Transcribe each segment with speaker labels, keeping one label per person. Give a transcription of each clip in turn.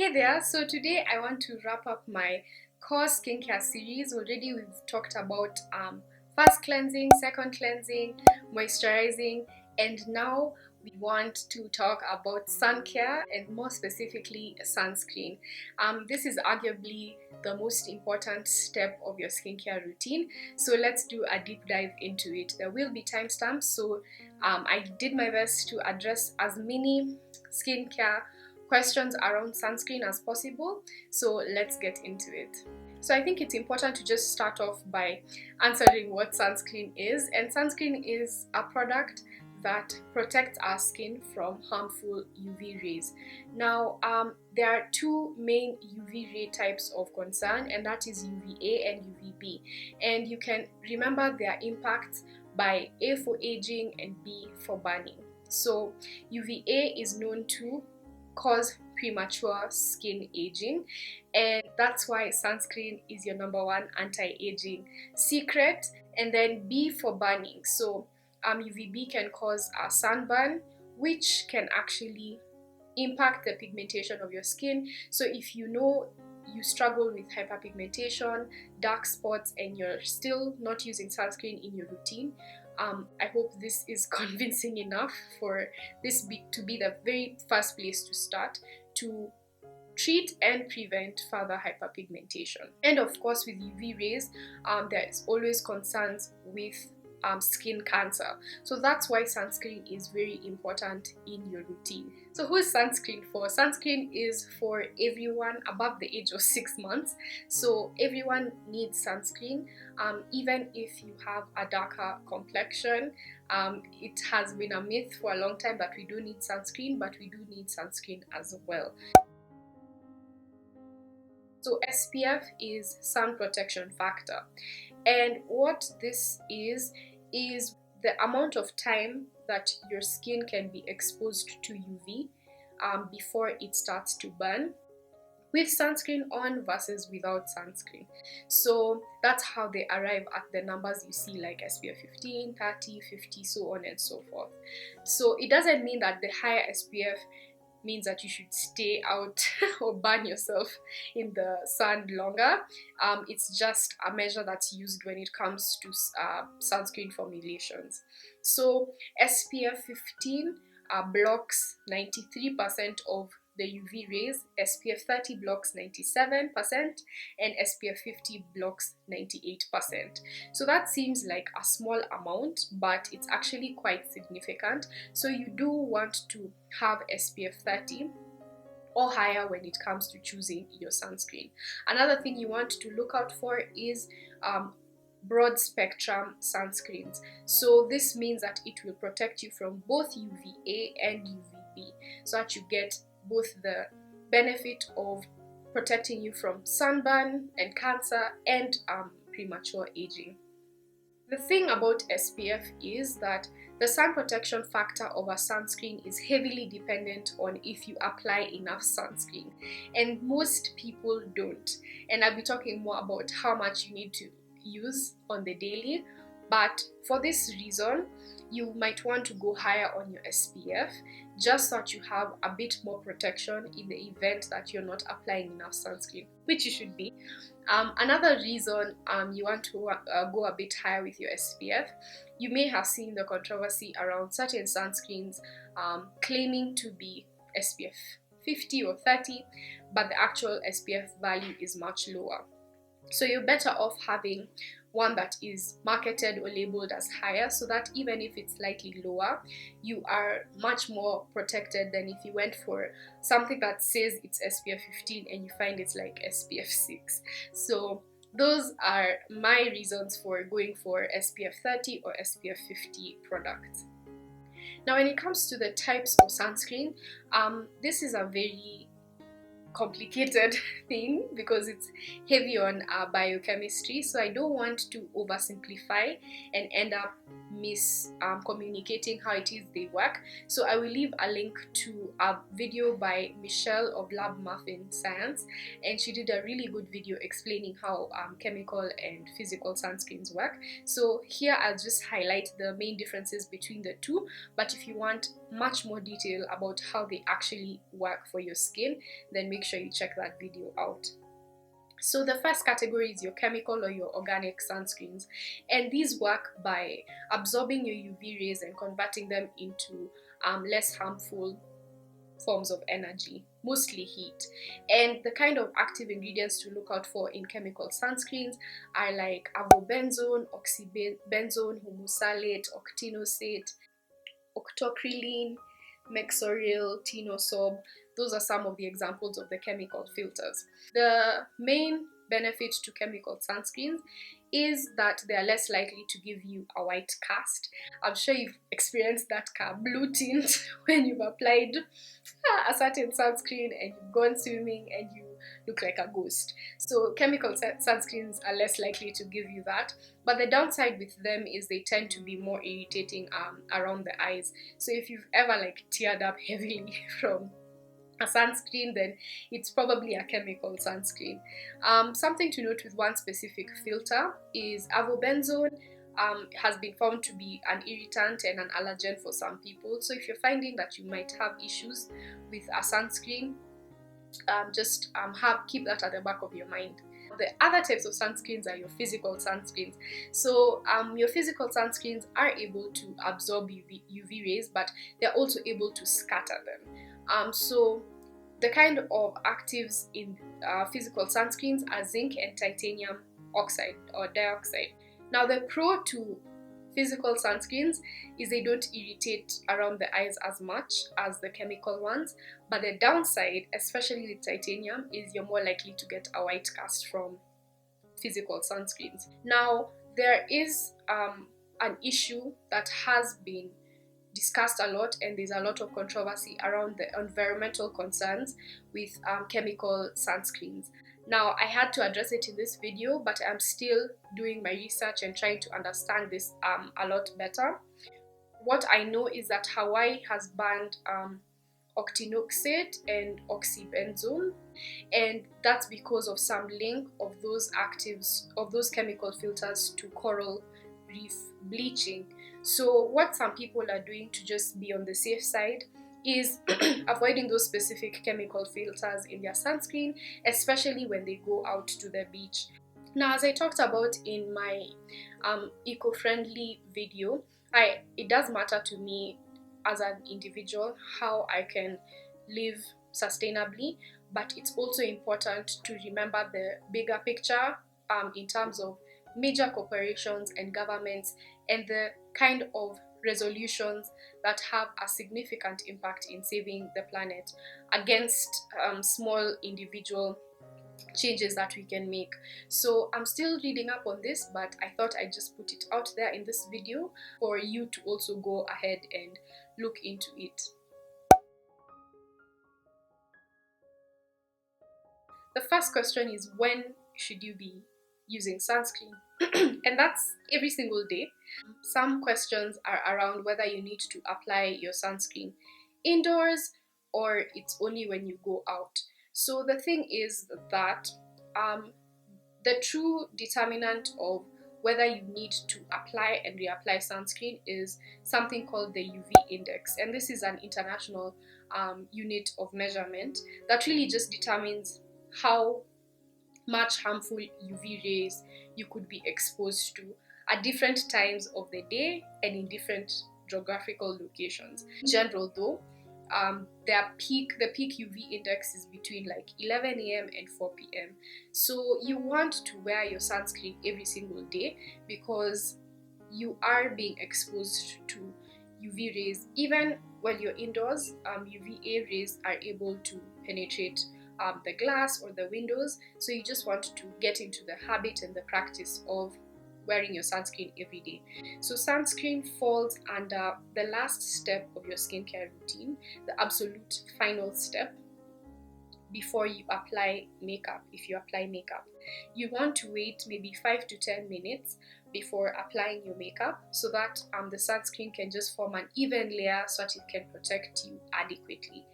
Speaker 1: Hey there, so today I want to wrap up my core skincare series. Already we've talked about first cleansing, second cleansing, moisturizing, and now we want to talk about sun care and more specifically sunscreen. This is arguably the most important step of your skincare routine. So let's do a deep dive into it. There will be timestamps, so I did my best to address as many skincare questions around sunscreen as possible. So let's get into it. So I think it's important to just start off by answering what sunscreen is. And sunscreen is a product that protects our skin from harmful UV rays. Now, there are two main UV ray types of concern, and that is UVA and UVB. And you can remember their impacts by A for aging and B for burning. So UVA is known to cause premature skin aging, and that's why sunscreen is your number one anti-aging secret. And then B for burning. So UVB can cause a sunburn, which can actually impact the pigmentation of your skin. So if you know you struggle with hyperpigmentation, dark spots, and you're still not using sunscreen in your routine, I hope this is convincing enough for this to be the very first place to start to treat and prevent further hyperpigmentation. And of course, with UV rays, there's always concerns with skin cancer. So that's why sunscreen is very important in your routine. So who is sunscreen for? Sunscreen is for everyone above the age of 6 months. So everyone needs sunscreen, even if you have a darker complexion. It has been a myth for a long time that we do need sunscreen, but we do need sunscreen as well. So SPF is sun protection factor, and what this is the amount of time that your skin can be exposed to UV before it starts to burn, with sunscreen on versus without sunscreen. So that's how they arrive at the numbers you see, like SPF 15, 30, 50, so on and so forth. So it doesn't mean that the higher SPF means that you should stay out or burn yourself in the sun longer. It's just a measure that's used when it comes to sunscreen formulations. So SPF 15 blocks 93% of the UV rays, SPF 30 blocks 97%, and SPF 50 blocks 98%. So that seems like a small amount, but it's actually quite significant. So you do want to have SPF 30 or higher when it comes to choosing your sunscreen. Another thing you want to look out for is broad spectrum sunscreens. So this means that it will protect you from both UVA and UVB, so that you get both the benefit of protecting you from sunburn and cancer and premature aging. The thing about SPF is that the sun protection factor of a sunscreen is heavily dependent on if you apply enough sunscreen, and most people don't. And I'll be talking more about how much you need to use on the daily, but for this reason you might want to go higher on your SPF, just so that you have a bit more protection in the event that you're not applying enough sunscreen, which you should be. Another reason you want to go a bit higher with your SPF, you may have seen the controversy around certain sunscreens claiming to be SPF 50 or 30, but the actual SPF value is much lower. So you're better off having one that is marketed or labeled as higher, so that even if it's slightly lower, you are much more protected than if you went for something that says it's SPF 15 and you find it's like SPF 6. So those are my reasons for going for SPF 30 or SPF 50 products. Now, when it comes to the types of sunscreen, this is a very complicated thing because it's heavy on biochemistry, so I don't want to oversimplify and end up miscommunicating how it is they work. So I will leave a link to a video by Michelle of Lab Muffin Science, and she did a really good video explaining how chemical and physical sunscreens work. So here I'll just highlight the main differences between the two, but if you want much more detail about how they actually work for your skin, then make sure you check that video out. So the first category is your chemical or your organic sunscreens, and these work by absorbing your UV rays and converting them into less harmful forms of energy, mostly heat. And the kind of active ingredients to look out for in chemical sunscreens are like avobenzone, oxybenzone, humusalate, octinoxate, octocrylene, mexoryl, tinosorb. Those are some of the examples of the chemical filters. The main benefit to chemical sunscreens is that they are less likely to give you a white cast. I'm sure you've experienced that blue tint when you've applied a certain sunscreen and you've gone swimming and you look like a ghost. So chemical sunscreens are less likely to give you that, but the downside with them is they tend to be more irritating around the eyes. So if you've ever like teared up heavily from a sunscreen, then it's probably a chemical sunscreen. Something to note with one specific filter is avobenzone has been found to be an irritant and an allergen for some people. So if you're finding that you might have issues with a sunscreen, just keep that at the back of your mind. The other types of sunscreens are your physical sunscreens. So your physical sunscreens are able to absorb UV rays, but they're also able to scatter them. So the kind of actives in physical sunscreens are zinc and titanium oxide or dioxide. Now the pro to physical sunscreens is they don't irritate around the eyes as much as the chemical ones, but the downside, especially with titanium, is you're more likely to get a white cast from physical sunscreens. Now there is an issue that has been discussed a lot, and there's a lot of controversy around the environmental concerns with chemical sunscreens. Now I had to address it in this video, but I'm still doing my research and trying to understand this a lot better. What I know is that Hawaii has banned octinoxate and oxybenzone, and that's because of some link of those chemical filters to coral reef bleaching. So what some people are doing to just be on the safe side is avoiding those specific chemical filters in their sunscreen, especially when they go out to the beach. Now, as I talked about in my eco-friendly video, it does matter to me as an individual how I can live sustainably, but it's also important to remember the bigger picture in terms of major corporations and governments and the kind of resolutions that have a significant impact in saving the planet against small individual changes that we can make. So I'm still reading up on this, but I thought I'd just put it out there in this video for you to also go ahead and look into it. The first question is, when should you be using sunscreen? And that's every single day. Some questions are around whether you need to apply your sunscreen indoors or it's only when you go out. So the thing is that the true determinant of whether you need to apply and reapply sunscreen is something called the UV index, and this is an international unit of measurement that really just determines how much harmful UV rays you could be exposed to at different times of the day and in different geographical locations. In general though, the peak UV index is between like 11 a.m. and 4 p.m. So you want to wear your sunscreen every single day because you are being exposed to UV rays. Even when you're indoors, UVA rays are able to penetrate the glass or the windows, so you just want to get into the habit and the practice of wearing your sunscreen every day. So sunscreen falls under the last step of your skincare routine, the absolute final step before you apply makeup. If you apply makeup, you want to wait maybe 5 to 10 minutes before applying your makeup so that the sunscreen can just form an even layer so that it can protect you adequately.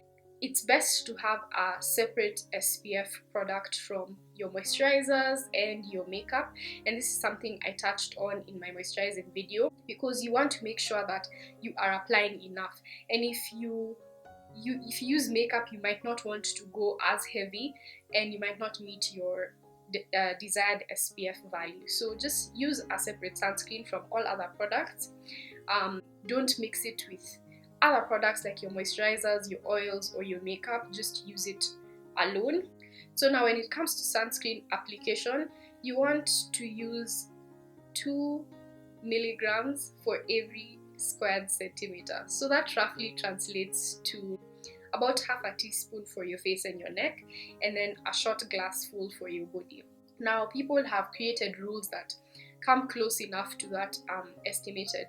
Speaker 1: it's best to have a separate SPF product from your moisturizers and your makeup, and this is something I touched on in my moisturizing video, because you want to make sure that you are applying enough. And if you use makeup, you might not want to go as heavy and you might not meet your desired SPF value. So just use a separate sunscreen from all other products. Don't mix it with other products like your moisturizers, your oils, or your makeup. Just use it alone. So now when it comes to sunscreen application, you want to use 2 milligrams for every squared centimeter. So that roughly translates to about half a teaspoon for your face and your neck, and then a shot glassful for your body. Now, people have created rules that come close enough to that estimated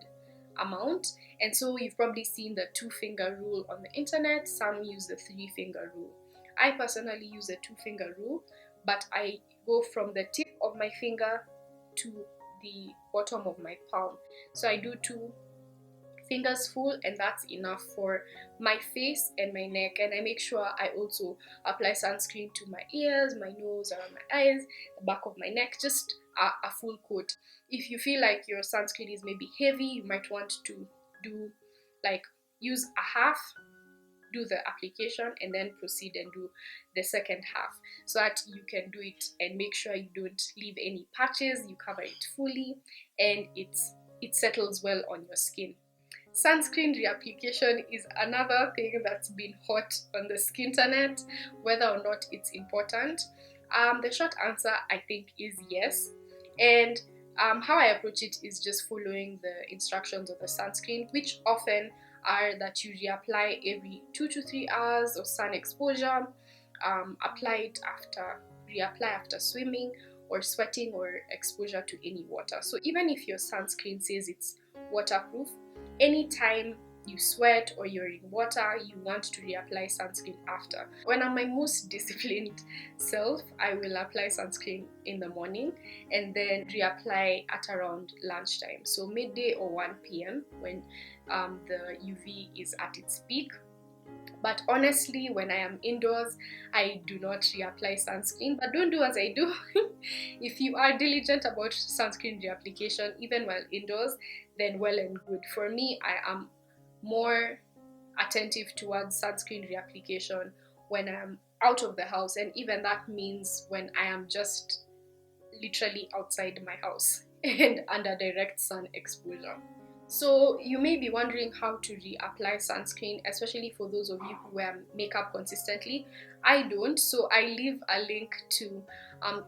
Speaker 1: amount, and so you've probably seen the 2-finger rule on the internet. Some use the 3-finger rule. I personally use the 2-finger rule, but I go from the tip of my finger to the bottom of my palm. So I do 2 fingers full, and that's enough for my face and my neck. And I make sure I also apply sunscreen to my ears, my nose, around my eyes, the back of my neck, just a full coat. If you feel like your sunscreen is maybe heavy, you might want to do like use a half, do the application, and then proceed and do the second half, so that you can do it and make sure you don't leave any patches, you cover it fully, and it settles well on your skin. Sunscreen reapplication is another thing that's been hot on the skin internet, whether or not it's important. The short answer, I think, is yes. And how I approach it is just following the instructions of the sunscreen, which often are that you reapply every 2 to 3 hours of sun exposure, reapply after swimming or sweating or exposure to any water. So even if your sunscreen says it's waterproof, anytime you sweat or you're in water, you want to reapply sunscreen after. When I'm my most disciplined self, I will apply sunscreen in the morning and then reapply at around lunchtime, so midday or 1 p.m. when the UV is at its peak. But honestly, when I am indoors, I do not reapply sunscreen. But don't do as I do. If you are diligent about sunscreen reapplication, even while indoors, then well and good. For me, I am more attentive towards sunscreen reapplication when I'm out of the house, and even that means when I am just literally outside my house and under direct sun exposure. So you may be wondering how to reapply sunscreen, especially for those of you who wear makeup consistently. I don't, so I leave a link to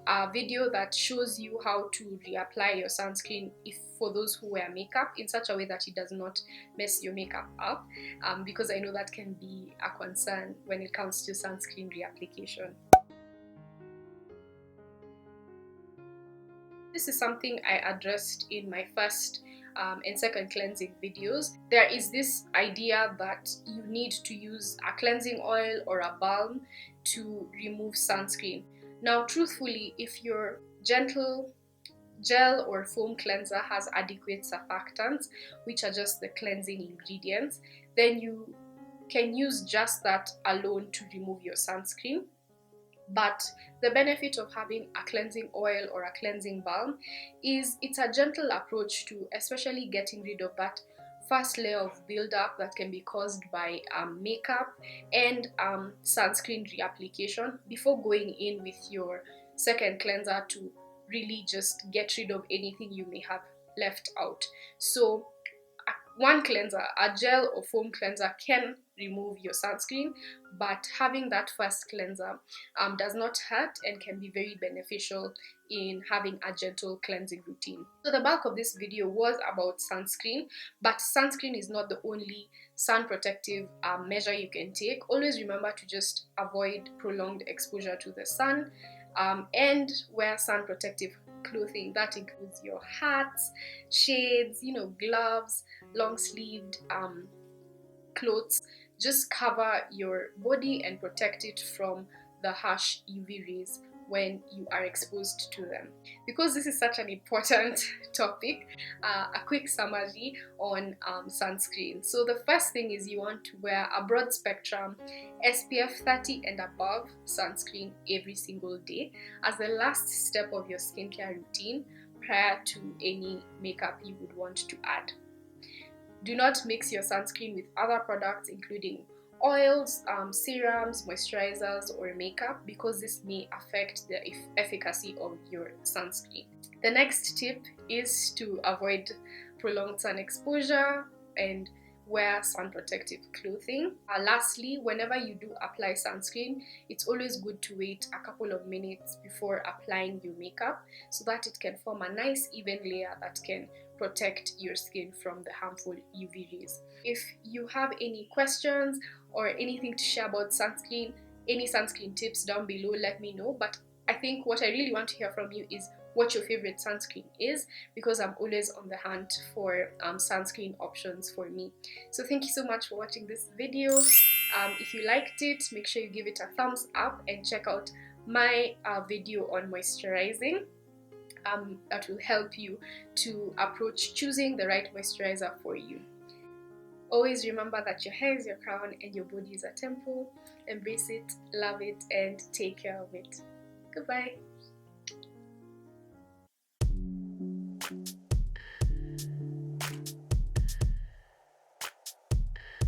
Speaker 1: a video that shows you how to reapply your sunscreen for those who wear makeup in such a way that it does not mess your makeup up, because I know that can be a concern when it comes to sunscreen reapplication. This is something I addressed in my first and second cleansing videos. There is this idea that you need to use a cleansing oil or a balm to remove sunscreen. Now, truthfully, if your gentle gel or foam cleanser has adequate surfactants, which are just the cleansing ingredients, then you can use just that alone to remove your sunscreen. But the benefit of having a cleansing oil or a cleansing balm is it's a gentle approach to especially getting rid of that first layer of buildup that can be caused by makeup and sunscreen reapplication before going in with your second cleanser to really just get rid of anything you may have left out. So one cleanser, a gel or foam cleanser, can remove your sunscreen, but having that first cleanser does not hurt and can be very beneficial in having a gentle cleansing routine. So the bulk of this video was about sunscreen, but sunscreen is not the only sun protective measure you can take. Always remember to just avoid prolonged exposure to the sun and wear sun protective clothing. That includes your hats, shades, gloves, long-sleeved clothes. Just cover your body and protect it from the harsh UV rays when you are exposed to them. Because this is such an important topic, a quick summary on sunscreen. So the first thing is you want to wear a broad spectrum SPF 30 and above sunscreen every single day as the last step of your skincare routine prior to any makeup you would want to add. Do not mix your sunscreen with other products including oils, serums, moisturizers, or makeup, because this may affect the efficacy of your sunscreen. The next tip is to avoid prolonged sun exposure and wear sun protective clothing. Lastly, whenever you do apply sunscreen, it's always good to wait a couple of minutes before applying your makeup so that it can form a nice even layer that can protect your skin from the harmful UV rays. If you have any questions or anything to share about sunscreen, any sunscreen tips down below, let me know. But I think what I really want to hear from you is what your favorite sunscreen is, because I'm always on the hunt for sunscreen options for me. So thank you so much for watching this video. If you liked it, make sure you give it a thumbs up and check out my video on moisturizing. That will help you to approach choosing the right moisturizer for you. Always remember that your hair is your crown and your body is a temple. Embrace it, love it, and take care of it. Goodbye.